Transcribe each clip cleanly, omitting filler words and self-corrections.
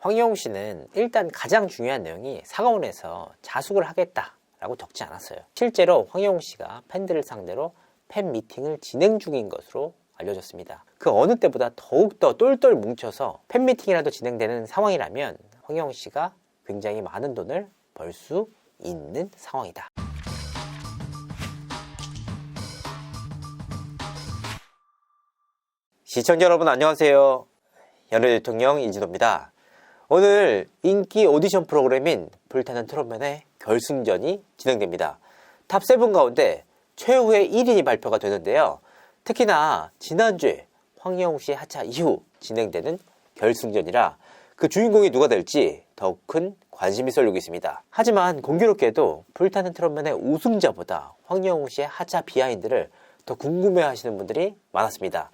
황영웅 씨는 일단 가장 중요한 내용이 사과문에서 자숙을 하겠다라고 적지 않았어요. 실제로 황영웅 씨가 팬들을 상대로 팬 미팅을 진행 중인 것으로 알려졌습니다. 그 어느 때보다 더욱더 똘똘 뭉쳐서 팬 미팅이라도 진행되는 상황이라면 황영웅 씨가 굉장히 많은 돈을 벌 수 있는 상황이다. 시청자 여러분 안녕하세요. 연예대통령 이진호입니다. 오늘 인기 오디션 프로그램인 불타는 트롯맨의 결승전이 진행됩니다. 탑7 가운데 최후의 1인이 발표가 되는데요. 특히나 지난주에 황영웅 씨의 하차 이후 진행되는 결승전이라 그 주인공이 누가 될지 더욱 큰 관심이 쏠리고 있습니다. 하지만 공교롭게도 불타는 트롯맨의 우승자보다 황영웅 씨의 하차 비하인드를 더 궁금해하시는 분들이 많았습니다.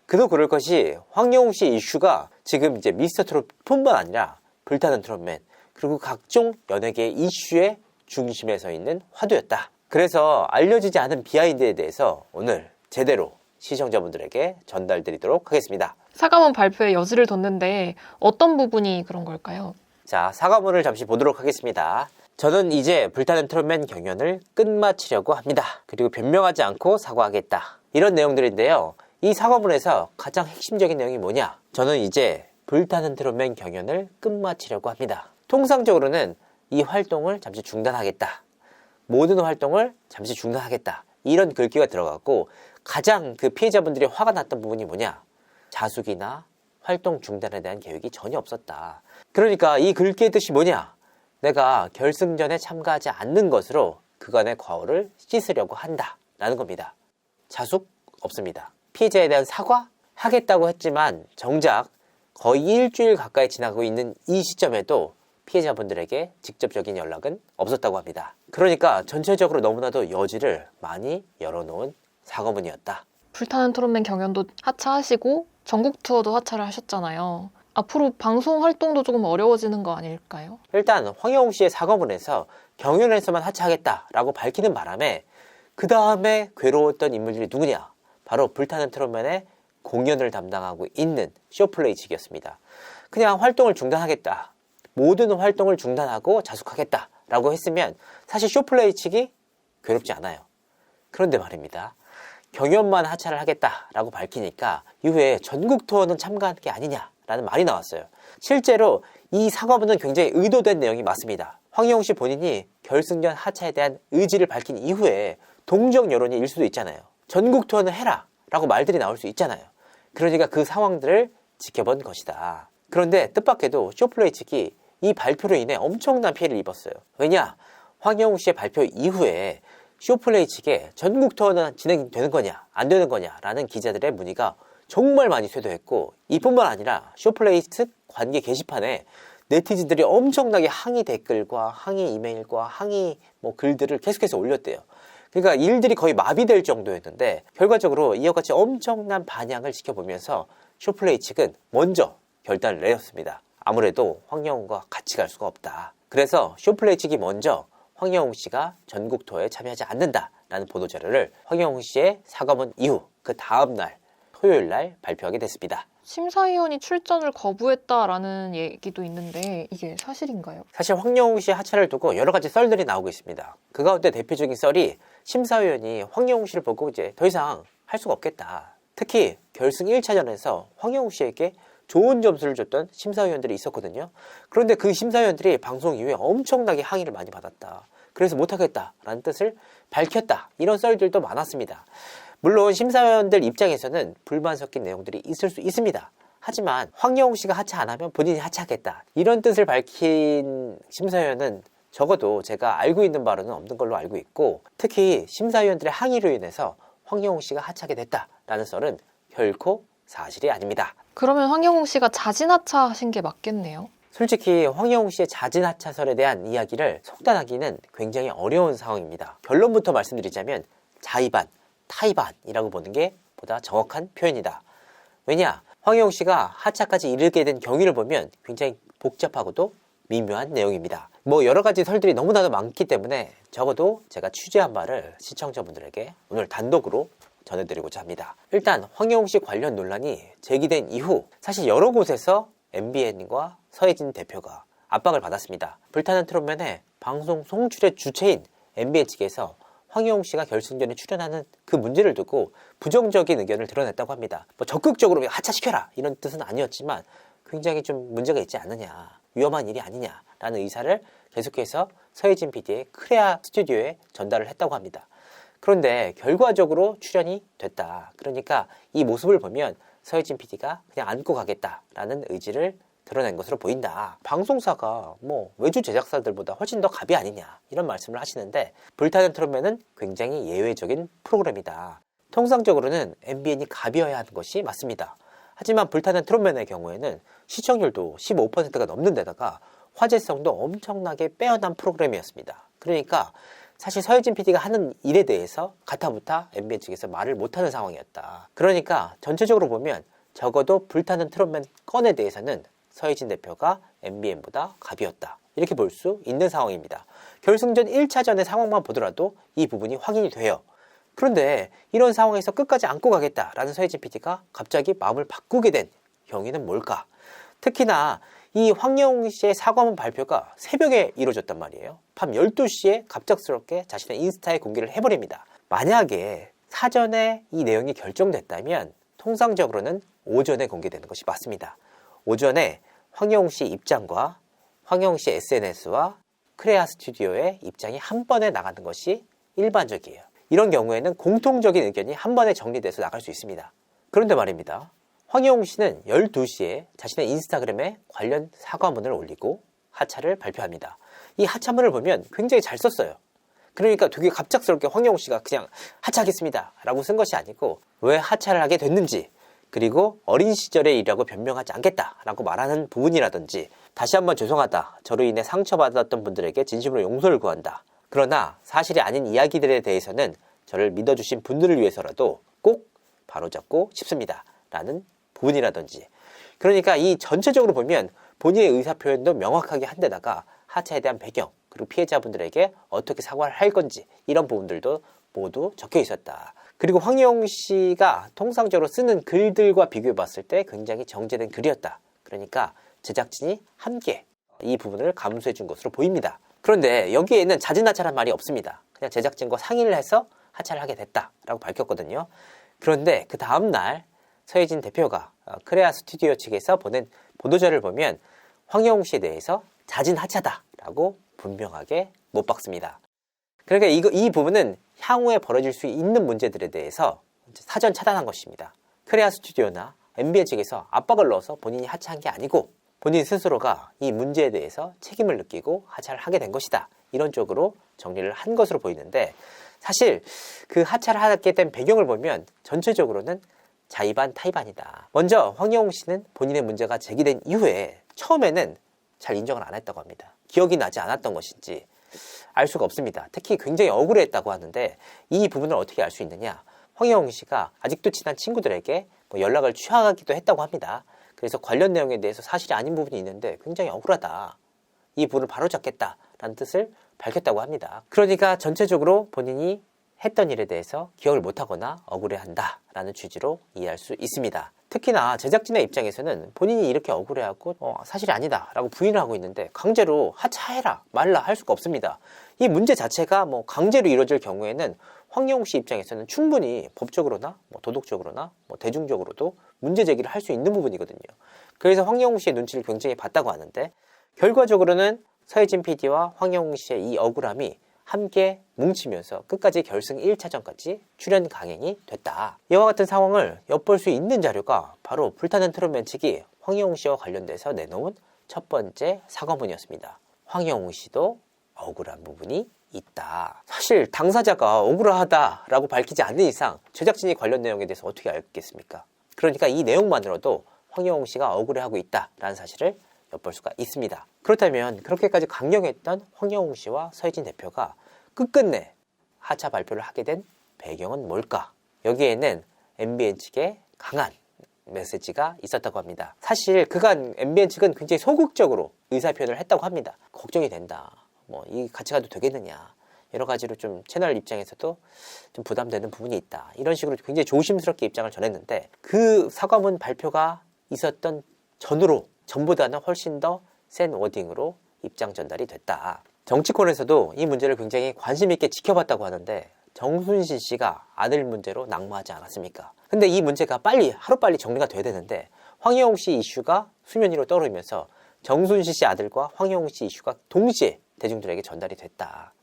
그도 그럴 것이 황영웅 씨 이슈가 지금 이제 미스터 트롯뿐만 아니라 불타는 트롯맨 그리고 각종 연예계 이슈의 중심에 서 있는 화두였다. 그래서 알려지지 않은 비하인드에 대해서 오늘 제대로 시청자분들에게 전달드리도록 하겠습니다. 사과문 발표에 여지를 뒀는데 어떤 부분이 그런 걸까요? 자, 사과문을 잠시 보도록 하겠습니다. 저는 이제 불타는 트롯맨 경연을 끝마치려고 합니다. 그리고 변명하지 않고 사과하겠다. 이런 내용들인데요. 이 사과문에서 가장 핵심적인 내용이 뭐냐? 저는 이제 불타는 트롯맨 경연을 끝마치려고 합니다. 통상적으로는 이 활동을 잠시 중단하겠다. 모든 활동을 잠시 중단하겠다. 이런 글귀가 들어갔고 가장 그 피해자분들이 화가 났던 부분이 뭐냐? 자숙이나 활동 중단에 대한 계획이 전혀 없었다. 그러니까 이 글귀의 뜻이 뭐냐? 내가 결승전에 참가하지 않는 것으로 그간의 과오를 씻으려고 한다. 라는 겁니다. 자숙 없습니다. 피해자에 대한 사과? 하겠다고 했지만 정작 거의 일주일 가까이 지나고 있는 이 시점에도 피해자분들에게 직접적인 연락은 없었다고 합니다. 그러니까 전체적으로 너무나도 여지를 많이 열어놓은 사과문이었다. 불타는 트롯맨 경연도 하차하시고 전국 투어도 하차를 하셨잖아요. 앞으로 방송 활동도 조금 어려워지는 거 아닐까요? 일단 황영웅 씨의 사과문에서 경연에서만 하차하겠다라고 밝히는 바람에 그 다음에 괴로웠던 인물들이 누구냐? 바로 불타는 트롯맨의 공연을 담당하고 있는 쇼플레이 측이었습니다. 그냥 활동을 중단하겠다. 모든 활동을 중단하고 자숙하겠다 라고 했으면 사실 쇼플레이 측이 괴롭지 않아요. 그런데 말입니다. 경연만 하차를 하겠다라고 밝히니까 이후에 전국 투어는 참가하는 게 아니냐라는 말이 나왔어요. 실제로 이 사과문은 굉장히 의도된 내용이 맞습니다. 황영웅 씨 본인이 결승전 하차에 대한 의지를 밝힌 이후에 동정 여론이 일 수도 있잖아요. 전국 투어는 해라 라고 말들이 나올 수 있잖아요. 그러니까 그 상황들을 지켜본 것이다. 그런데 뜻밖에도 쇼플레이 측이 이 발표로 인해 엄청난 피해를 입었어요. 왜냐? 황영웅 씨의 발표 이후에 쇼플레이 측에 전국 투어는 진행되는 거냐 안 되는 거냐 라는 기자들의 문의가 정말 많이 쇄도했고 이뿐만 아니라 쇼플레이 측 관계 게시판에 네티즌들이 엄청나게 항의 댓글과 항의 이메일과 항의 글들을 계속해서 올렸대요. 그러니까 일들이 거의 마비될 정도였는데 결과적으로 이와 같이 엄청난 반향을 지켜보면서 쇼플레이 측은 먼저 결단을 내렸습니다. 아무래도 황영웅과 같이 갈 수가 없다. 그래서 쇼플레이 측이 먼저 황영웅 씨가 전국 투어에 참여하지 않는다라는 보도자료를 황영웅 씨의 사과문 이후 그 다음날 토요일날 발표하게 됐습니다. 심사위원이 출전을 거부했다라는 얘기도 있는데 이게 사실인가요? 사실 황영웅 씨의 하차를 두고 여러 가지 썰들이 나오고 있습니다. 그 가운데 대표적인 썰이 심사위원이 황영웅 씨를 보고 이제 더 이상 할 수가 없겠다. 특히 결승 1차전에서 황영웅 씨에게 좋은 점수를 줬던 심사위원들이 있었거든요. 그런데 그 심사위원들이 방송 이후에 엄청나게 항의를 많이 받았다. 그래서 못하겠다라는 뜻을 밝혔다. 이런 썰들도 많았습니다. 물론 심사위원들 입장에서는 불만 섞인 내용들이 있을 수 있습니다. 하지만 황영웅 씨가 하차 안 하면 본인이 하차하겠다. 이런 뜻을 밝힌 심사위원은 적어도 제가 알고 있는 바로는 없는 걸로 알고 있고 특히 심사위원들의 항의로 인해서 황영웅 씨가 하차하게 됐다라는 썰은 결코 사실이 아닙니다. 그러면 황영웅 씨가 자진하차하신 게 맞겠네요? 솔직히 황영웅 씨의 자진하차설에 대한 이야기를 속단하기는 굉장히 어려운 상황입니다. 결론부터 말씀드리자면 자의반, 타의반이라고 보는 게 보다 정확한 표현이다. 왜냐? 황영웅 씨가 하차까지 이르게 된 경위를 보면 굉장히 복잡하고도 미묘한 내용입니다. 여러 가지 설들이 너무나도 많기 때문에 적어도 제가 취재한 바를 시청자분들에게 오늘 단독으로 전해드리고자 합니다. 일단 황영웅 씨 관련 논란이 제기된 이후 사실 여러 곳에서 MBN과 서혜진 대표가 압박을 받았습니다. 불타는 트롯맨의 방송 송출의 주체인 MBN 측에서 황희용 씨가 결승전에 출연하는 그 문제를 두고 부정적인 의견을 드러냈다고 합니다. 뭐 적극적으로 하차시켜라 이런 뜻은 아니었지만 굉장히 좀 문제가 있지 않느냐, 위험한 일이 아니냐라는 의사를 계속해서 서혜진 PD의 크레아 스튜디오에 전달을 했다고 합니다. 그런데 결과적으로 출연이 됐다. 그러니까 이 모습을 보면 서혜진 PD가 그냥 안고 가겠다라는 의지를 드러낸 것으로 보인다. 방송사가 뭐 외주 제작사들보다 훨씬 더 갑이 아니냐 이런 말씀을 하시는데, 불타는 트롯맨은 굉장히 예외적인 프로그램이다. 통상적으로는 MBN이 갑이어야 하는 것이 맞습니다. 하지만 불타는 트롯맨의 경우에는 시청률도 15%가 넘는 데다가 화제성도 엄청나게 빼어난 프로그램이었습니다. 그러니까 사실 서혜진 PD가 하는 일에 대해서 가타부타 MBN 측에서 말을 못하는 상황이었다. 그러니까 전체적으로 보면 적어도 불타는 트롯맨 건에 대해서는 서혜진 대표가 MBN보다 갑이었다. 이렇게 볼 수 있는 상황입니다. 결승전 1차전의 상황만 보더라도 이 부분이 확인이 돼요. 그런데 이런 상황에서 끝까지 안고 가겠다라는 서혜진 PD가 갑자기 마음을 바꾸게 된 경위는 뭘까? 특히나 이 황영웅 씨의 사과문 발표가 새벽에 이루어졌단 말이에요. 밤 12시에 갑작스럽게 자신의 인스타에 공개를 해버립니다. 만약에 사전에 이 내용이 결정됐다면 통상적으로는 오전에 공개되는 것이 맞습니다. 오전에 황영웅 씨 입장과 황영웅 씨 SNS와 크레아 스튜디오의 입장이 한 번에 나가는 것이 일반적이에요. 이런 경우에는 공통적인 의견이 한 번에 정리돼서 나갈 수 있습니다. 그런데 말입니다. 황영웅 씨는 12시에 자신의 인스타그램에 관련 사과문을 올리고 하차를 발표합니다. 이 하차문을 보면 굉장히 잘 썼어요. 그러니까 되게 갑작스럽게 황영웅 씨가 그냥 하차하겠습니다 라고 쓴 것이 아니고 왜 하차를 하게 됐는지, 그리고 어린 시절의 일이라고 변명하지 않겠다라고 말하는 부분이라든지, 다시 한번 죄송하다, 저로 인해 상처받았던 분들에게 진심으로 용서를 구한다, 그러나 사실이 아닌 이야기들에 대해서는 저를 믿어주신 분들을 위해서라도 꼭 바로잡고 싶습니다 라는 부분이라든지, 그러니까 이 전체적으로 보면 본인의 의사표현도 명확하게 한 데다가 하차에 대한 배경, 그리고 피해자분들에게 어떻게 사과를 할 건지 이런 부분들도 모두 적혀 있었다. 그리고 황희영 씨가 통상적으로 쓰는 글들과 비교해 봤을 때 굉장히 정제된 글이었다. 그러니까 제작진이 함께 이 부분을 감수해 준 것으로 보입니다. 그런데 여기에는 자진하차란 말이 없습니다. 그냥 제작진과 상의를 해서 하차를 하게 됐다라고 밝혔거든요. 그런데 그 다음날 서혜진 대표가 크레아 스튜디오 측에서 보낸 보도자를 보면 황영웅 씨에 대해서 자진하차다라고 분명하게 못 박습니다. 그러니까 이 부분은 향후에 벌어질 수 있는 문제들에 대해서 사전 차단한 것입니다. 크레아 스튜디오나 MBN 측에서 압박을 넣어서 본인이 하차한 게 아니고 본인 스스로가 이 문제에 대해서 책임을 느끼고 하차를 하게 된 것이다. 이런 쪽으로 정리를 한 것으로 보이는데, 사실 그 하차를 하게 된 배경을 보면 전체적으로는 자의반 타의반이다. 먼저 황영웅 씨는 본인의 문제가 제기된 이후에 처음에는 잘 인정을 안 했다고 합니다. 기억이 나지 않았던 것인지 알 수가 없습니다. 특히 굉장히 억울했다고 하는데 이 부분을 어떻게 알 수 있느냐? 황영웅 씨가 아직도 친한 친구들에게 연락을 취하기도 했다고 합니다. 그래서 관련 내용에 대해서 사실이 아닌 부분이 있는데 굉장히 억울하다, 이 부분을 바로잡겠다라는 뜻을 밝혔다고 합니다. 그러니까 전체적으로 본인이 했던 일에 대해서 기억을 못하거나 억울해한다라는 취지로 이해할 수 있습니다. 특히나 제작진의 입장에서는 본인이 이렇게 억울해하고 사실이 아니다라고 부인을 하고 있는데 강제로 하차해라 말라 할 수가 없습니다. 이 문제 자체가 강제로 이루어질 경우에는 황영웅 씨 입장에서는 충분히 법적으로나 도덕적으로나 대중적으로도 문제 제기를 할 수 있는 부분이거든요. 그래서 황영웅 씨의 눈치를 굉장히 봤다고 하는데, 결과적으로는 서혜진 PD와 황영웅 씨의 이 억울함이 함께 뭉치면서 끝까지 결승 1차전까지 출연 강행이 됐다. 이와 같은 상황을 엿볼 수 있는 자료가 바로 불타는 트롯맨 측이 황영웅 씨와 관련돼서 내놓은 첫 번째 사과문이었습니다. 황영웅 씨도 억울한 부분이 있다. 사실 당사자가 억울하다라고 밝히지 않는 이상 제작진이 관련 내용에 대해서 어떻게 알겠습니까? 그러니까 이 내용만으로도 황영웅 씨가 억울해하고 있다라는 사실을 엿볼 수가 있습니다. 그렇다면 그렇게까지 강경했던 황영웅 씨와 서혜진 대표가 끝끝내 하차 발표를 하게 된 배경은 뭘까? 여기에는 MBN 측의 강한 메시지가 있었다고 합니다. 사실 그간 MBN 측은 굉장히 소극적으로 의사표현을 했다고 합니다. 걱정이 된다. 이 같이 가도 되겠느냐. 여러 가지로 좀 채널 입장에서도 좀 부담되는 부분이 있다. 이런 식으로 굉장히 조심스럽게 입장을 전했는데, 그 사과문 발표가 있었던 전후로 전보다는 훨씬 더 센 워딩으로 입장 전달이 됐다. 정치권에서도 이 문제를 굉장히 관심 있게 지켜봤다고 하는데 정순신 씨가 아들 문제로 낙마하지 않았습니까? 근데 이 문제가 하루빨리 정리가 돼야 되는데 황희영 씨 이슈가 수면 위로 떠오르면서 정순신 씨 아들과 황희영 씨 이슈가 동시에 대중들에게 전달이 됐다.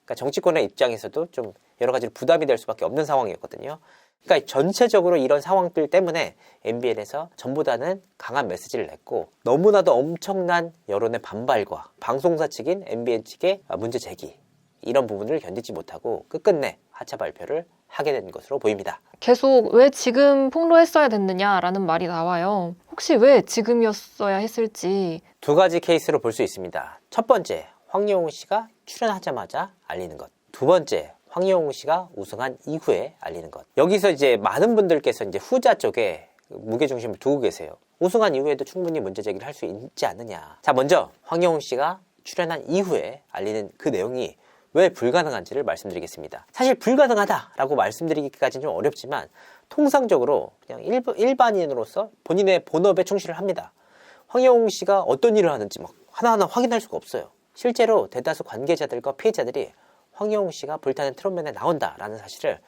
그러니까 정치권의 입장에서도 좀 여러 가지 부담이 될 수밖에 없는 상황이었거든요. 그러니까 전체적으로 이런 상황들 때문에 MBN에서 전보다는 강한 메시지를 냈고 너무나도 엄청난 여론의 반발과 방송사 측인 MBN 측의 문제 제기 이런 부분을 견디지 못하고 끝끝내 하차 발표를 하게 된 것으로 보입니다. 계속 왜 지금 폭로했어야 됐느냐라는 말이 나와요. 혹시 왜 지금이었어야 했을지. 두 가지 케이스로 볼 수 있습니다. 첫 번째, 황영우 씨가 출연하자마자 알리는 것. 두 번째, 황영우 씨가 우승한 이후에 알리는 것. 여기서 이제 많은 분들께서 이제 후자 쪽에 무게중심을 두고 계세요. 우승한 이후에도 충분히 문제 제기를 할 수 있지 않느냐. 자, 먼저 황영우 씨가 출연한 이후에 알리는 그 내용이 왜 불가능한지를 말씀드리겠습니다. 사실 불가능하다라고 말씀드리기까지는 좀 어렵지만 통상적으로 그냥 일반인으로서 본인의 본업에 충실을 합니다. 황영우 씨가 어떤 일을 하는지 막 하나하나 확인할 수가 없어요. 실제로 대다수 관계자들과 피해자들이 황영우 씨가 불타는 트롯맨에 나온다라는 사실을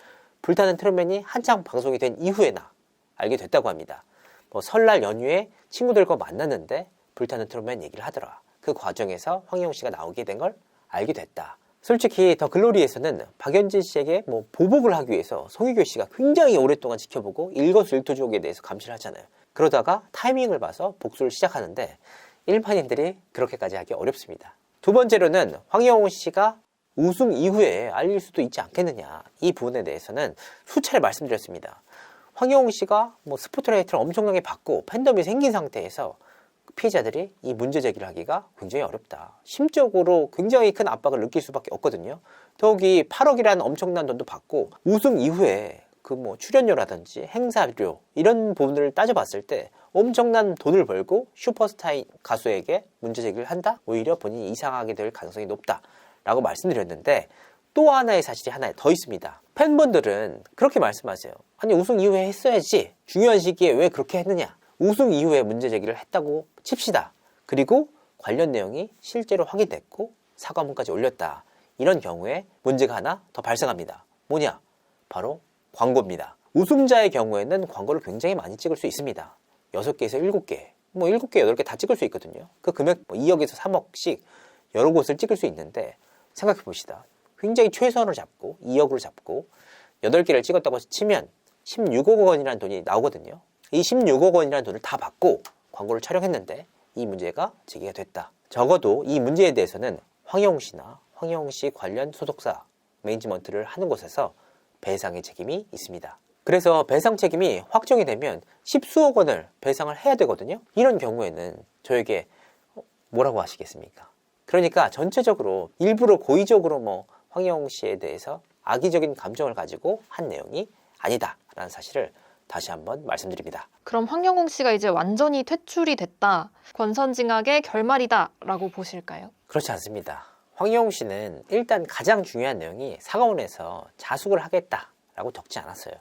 불타는 트롯맨이 한창 방송이 된 이후에나 알게 됐다고 합니다. 뭐 설날 연휴에 친구들과 만났는데 불타는 트롯맨 얘기를 하더라. 그 과정에서 황영우 씨가 나오게 된 걸 알게 됐다. 솔직히 더 글로리에서는 박연진 씨에게 뭐 보복을 하기 위해서 송혜교 씨가 굉장히 오랫동안 지켜보고 일거수일투족에 대해서 감시를 하잖아요. 그러다가 타이밍을 봐서 복수를 시작하는데 일반인들이 그렇게까지 하기 어렵습니다. 두 번째로는 황영우 씨가 우승 이후에 알릴 수도 있지 않겠느냐. 이 부분에 대해서는 수차례 말씀드렸습니다. 황영우 씨가 뭐 스포트라이트를 엄청나게 받고 팬덤이 생긴 상태에서 피해자들이 이 문제 제기를 하기가 굉장히 어렵다. 심적으로 굉장히 큰 압박을 느낄 수밖에 없거든요. 더욱이 8억이라는 엄청난 돈도 받고 우승 이후에 그 뭐 출연료라든지 행사료 이런 부분을 따져봤을 때 엄청난 돈을 벌고 슈퍼스타인 가수에게 문제 제기를 한다? 오히려 본인이 이상하게 될 가능성이 높다 라고 말씀드렸는데 또 하나의 사실이 하나 더 있습니다. 팬분들은 그렇게 말씀하세요. 아니 우승 이후에 했어야지. 중요한 시기에 왜 그렇게 했느냐. 우승 이후에 문제 제기를 했다고 칩시다. 그리고 관련 내용이 실제로 확인됐고 사과문까지 올렸다. 이런 경우에 문제가 하나 더 발생합니다. 뭐냐? 바로 광고입니다. 우승자의 경우에는 광고를 굉장히 많이 찍을 수 있습니다. 6개에서 7개, 뭐 7개, 8개 다 찍을 수 있거든요. 그 금액 2억에서 3억씩 여러 곳을 찍을 수 있는데 생각해 봅시다. 굉장히 최선을 잡고 2억을 잡고 8개를 찍었다고 치면 16억 원이라는 돈이 나오거든요. 이 16억 원이라는 돈을 다 받고 광고를 촬영했는데 이 문제가 제기가 됐다. 적어도 이 문제에 대해서는 황영우 씨나 황영우 씨 관련 소속사 매니지먼트를 하는 곳에서 배상의 책임이 있습니다. 그래서 배상 책임이 확정이 되면 10수억 원을 배상을 해야 되거든요. 이런 경우에는 저에게 뭐라고 하시겠습니까? 그러니까 전체적으로 일부러 고의적으로 뭐 황영우 씨에 대해서 악의적인 감정을 가지고 한 내용이 아니다라는 사실을 다시 한번 말씀드립니다. 그럼 황영웅 씨가 이제 완전히 퇴출이 됐다. 권선징악의 결말이다라고 보실까요? 그렇지 않습니다. 황영우 씨는 일단 가장 중요한 내용이 사과문에서 자숙을 하겠다라고 적지 않았어요.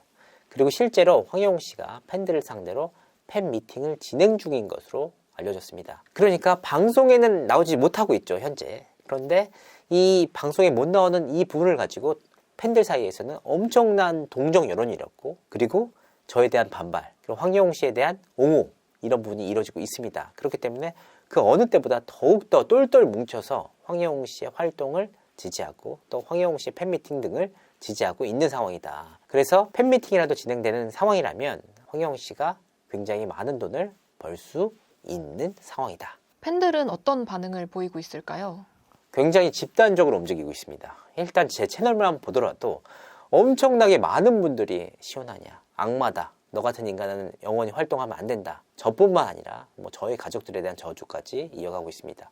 그리고 실제로 황영우 씨가 팬들을 상대로 팬 미팅을 진행 중인 것으로 알려졌습니다. 그러니까 방송에는 나오지 못하고 있죠, 현재. 그런데 이 방송에 못 나오는 이 부분을 가지고 팬들 사이에서는 엄청난 동정 여론이 일었고 그리고 저에 대한 반발, 그리고 황영우 씨에 대한 옹호 이런 부분이 이루어지고 있습니다. 그렇기 때문에 그 어느 때보다 더욱더 똘똘 뭉쳐서 황영우 씨의 활동을 지지하고 또 황영우 씨의 팬미팅 등을 지지하고 있는 상황이다. 그래서 팬미팅이라도 진행되는 상황이라면 황영우 씨가 굉장히 많은 돈을 벌 수 있는 상황이다. 팬들은 어떤 반응을 보이고 있을까요? 굉장히 집단적으로 움직이고 있습니다. 일단 제 채널만 한번 보더라도 엄청나게 많은 분들이 시원하냐, 악마다, 너 같은 인간은 영원히 활동하면 안 된다. 저뿐만 아니라 뭐 저희 가족들에 대한 저주까지 이어가고 있습니다.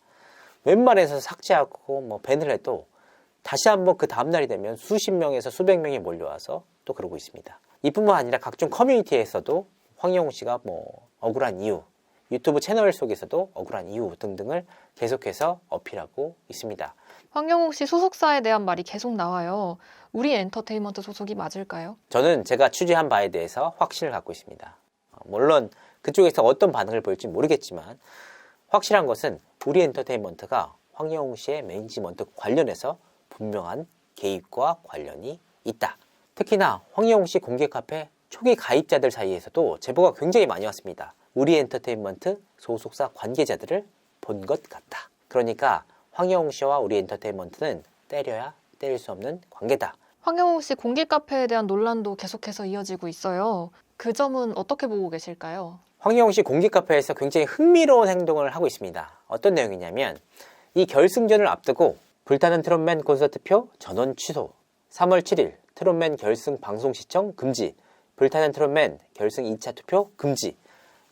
웬만해서 삭제하고 뭐 밴을 해도 다시 한번 그 다음날이 되면 수십 명에서 수백 명이 몰려와서 또 그러고 있습니다. 이뿐만 아니라 각종 커뮤니티에서도 황영우 씨가 뭐 억울한 이유, 유튜브 채널 속에서도 억울한 이유 등등을 계속해서 어필하고 있습니다. 황영웅 씨 소속사에 대한 말이 계속 나와요. 우리 엔터테인먼트 소속이 맞을까요? 저는 제가 취재한 바에 대해서 확신을 갖고 있습니다. 물론 그쪽에서 어떤 반응을 보일지 모르겠지만 확실한 것은 우리 엔터테인먼트가 황영웅 씨의 매니지먼트 관련해서 분명한 개입과 관련이 있다. 특히나 황영웅 씨 공개 카페 초기 가입자들 사이에서도 제보가 굉장히 많이 왔습니다. 우리 엔터테인먼트 소속사 관계자들을 본 것 같다. 그러니까 황영웅 씨와 우리 엔터테인먼트는 때려야 때릴 수 없는 관계다. 황영웅 씨 공개 카페에 대한 논란도 계속해서 이어지고 있어요. 그 점은 어떻게 보고 계실까요? 황영웅 씨 공개 카페에서 굉장히 흥미로운 행동을 하고 있습니다. 어떤 내용이냐면 이 결승전을 앞두고 불타는 트롯맨 콘서트표 전원 취소, 3월 7일 트롯맨 결승 방송 시청 금지, 불타는 트롯맨 결승 2차 투표 금지,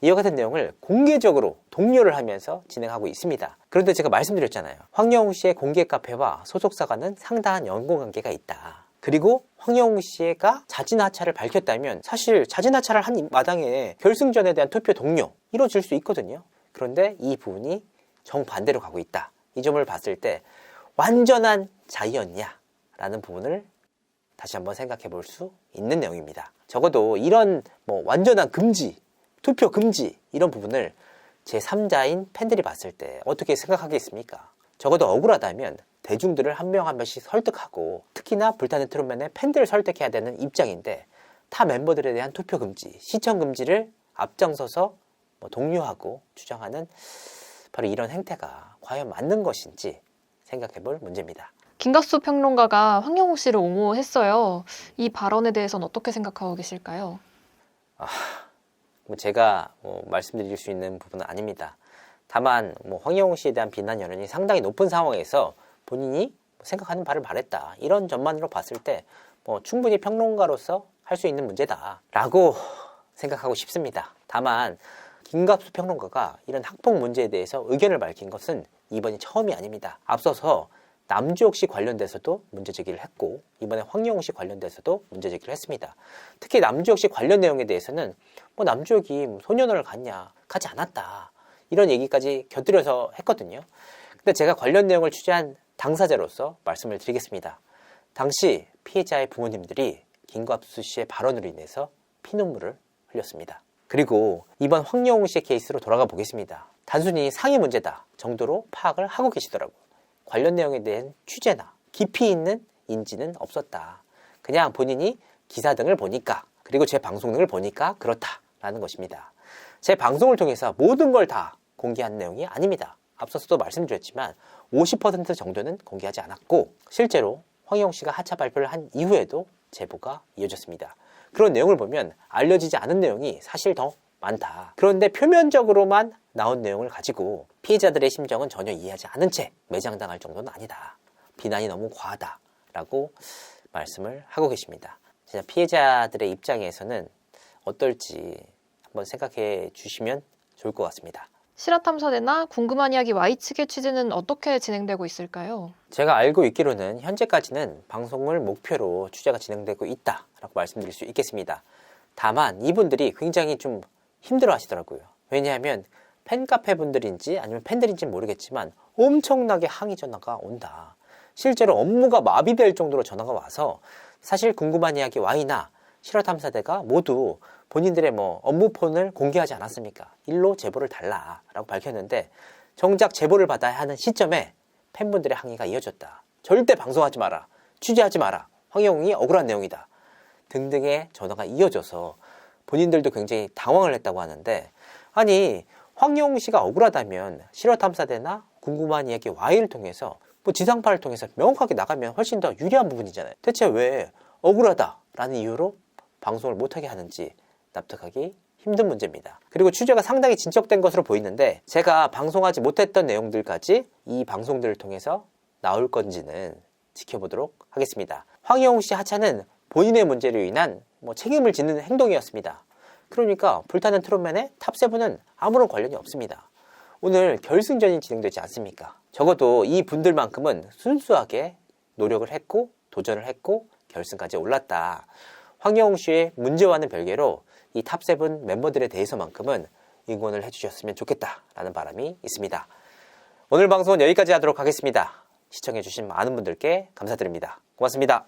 이와 같은 내용을 공개적으로 독려를 하면서 진행하고 있습니다. 그런데 제가 말씀드렸잖아요. 황영웅 씨의 공개 카페와 소속사와는 상당한 연고관계가 있다. 그리고 황영웅 씨가 자진하차를 밝혔다면 사실 자진하차를 한 마당에 결승전에 대한 투표 동료 이루어질 수 있거든요. 그런데 이 부분이 정반대로 가고 있다. 이 점을 봤을 때 완전한 자의였냐? 라는 부분을 다시 한번 생각해 볼 수 있는 내용입니다. 적어도 이런 완전한 금지, 투표 금지 이런 부분을 제3자인 팬들이 봤을 때 어떻게 생각하겠습니까? 적어도 억울하다면 대중들을 한 명 한 명씩 설득하고 특히나 불타는 트롯맨의 팬들을 설득해야 되는 입장인데 타 멤버들에 대한 투표 금지, 시청 금지를 앞장서서 독려하고 주장하는 바로 이런 행태가 과연 맞는 것인지 생각해 볼 문제입니다. 김갑수 평론가가 황영웅 씨를 옹호했어요. 이 발언에 대해서는 어떻게 생각하고 계실까요? 제가 말씀드릴 수 있는 부분은 아닙니다. 다만 황영웅 씨에 대한 비난 여론이 상당히 높은 상황에서 본인이 생각하는 바를 말했다. 이런 점만으로 봤을 때 충분히 평론가로서 할 수 있는 문제다라고 생각하고 싶습니다. 다만 김갑수 평론가가 이런 학폭 문제에 대해서 의견을 밝힌 것은 이번이 처음이 아닙니다. 앞서서 남주혁 씨 관련돼서도 문제제기를 했고 이번에 황영웅 씨 관련돼서도 문제제기를 했습니다. 특히 남주혁 씨 관련 내용에 대해서는 남주혁이 소년원을 갔냐, 가지 않았다 이런 얘기까지 곁들여서 했거든요. 근데 제가 관련 내용을 취재한 당사자로서 말씀을 드리겠습니다. 당시 피해자의 부모님들이 김갑수 씨의 발언으로 인해서 피눈물을 흘렸습니다. 그리고 이번 황영웅 씨의 케이스로 돌아가 보겠습니다. 단순히 상해 문제다 정도로 파악을 하고 계시더라고요. 관련 내용에 대한 취재나 깊이 있는 인지는 없었다. 그냥 본인이 기사 등을 보니까 그리고 제 방송 등을 보니까 그렇다라는 것입니다. 제 방송을 통해서 모든 걸 다 공개한 내용이 아닙니다. 앞서서도 말씀드렸지만 50% 정도는 공개하지 않았고 실제로 황영웅 씨가 하차 발표를 한 이후에도 제보가 이어졌습니다. 그런 내용을 보면 알려지지 않은 내용이 사실 더 많다. 그런데 표면적으로만 나온 내용을 가지고 피해자들의 심정은 전혀 이해하지 않은 채 매장당할 정도는 아니다. 비난이 너무 과하다라고 말씀을 하고 계십니다. 진짜 피해자들의 입장에서는 어떨지 한번 생각해 주시면 좋을 것 같습니다. 실화탐사대나 궁금한 이야기 Y 측의 취재는 어떻게 진행되고 있을까요? 제가 알고 있기로는 현재까지는 방송을 목표로 취재가 진행되고 있다라고 말씀드릴 수 있겠습니다. 다만 이분들이 굉장히 좀 힘들어 하시더라고요. 왜냐하면 팬카페 분들인지 아니면 팬들인지 모르겠지만 엄청나게 항의 전화가 온다. 실제로 업무가 마비될 정도로 전화가 와서 사실 궁금한 이야기 Y나 실화탐사대가 모두 본인들의 업무폰을 공개하지 않았습니까? 일로 제보를 달라라고 밝혔는데 정작 제보를 받아야 하는 시점에 팬분들의 항의가 이어졌다. 절대 방송하지 마라. 취재하지 마라. 황영웅이 억울한 내용이다. 등등의 전화가 이어져서 본인들도 굉장히 당황을 했다고 하는데 아니 황영웅 씨가 억울하다면 실화탐사대나 궁금한 이야기 Y를 통해서 지상파를 통해서 명확하게 나가면 훨씬 더 유리한 부분이잖아요. 대체 왜 억울하다라는 이유로 방송을 못하게 하는지 납득하기 힘든 문제입니다. 그리고 취재가 상당히 진척된 것으로 보이는데 제가 방송하지 못했던 내용들까지 이 방송들을 통해서 나올 건지는 지켜보도록 하겠습니다. 황영웅 씨 하차는 본인의 문제로 인한 책임을 짓는 행동이었습니다. 그러니까 불타는 트롯맨의 탑7은 아무런 관련이 없습니다. 오늘 결승전이 진행되지 않습니까? 적어도 이 분들만큼은 순수하게 노력을 했고 도전을 했고 결승까지 올랐다. 황영웅 씨의 문제와는 별개로 이 탑7 멤버들에 대해서만큼은 응원을 해주셨으면 좋겠다라는 바람이 있습니다. 오늘 방송은 여기까지 하도록 하겠습니다. 시청해주신 많은 분들께 감사드립니다. 고맙습니다.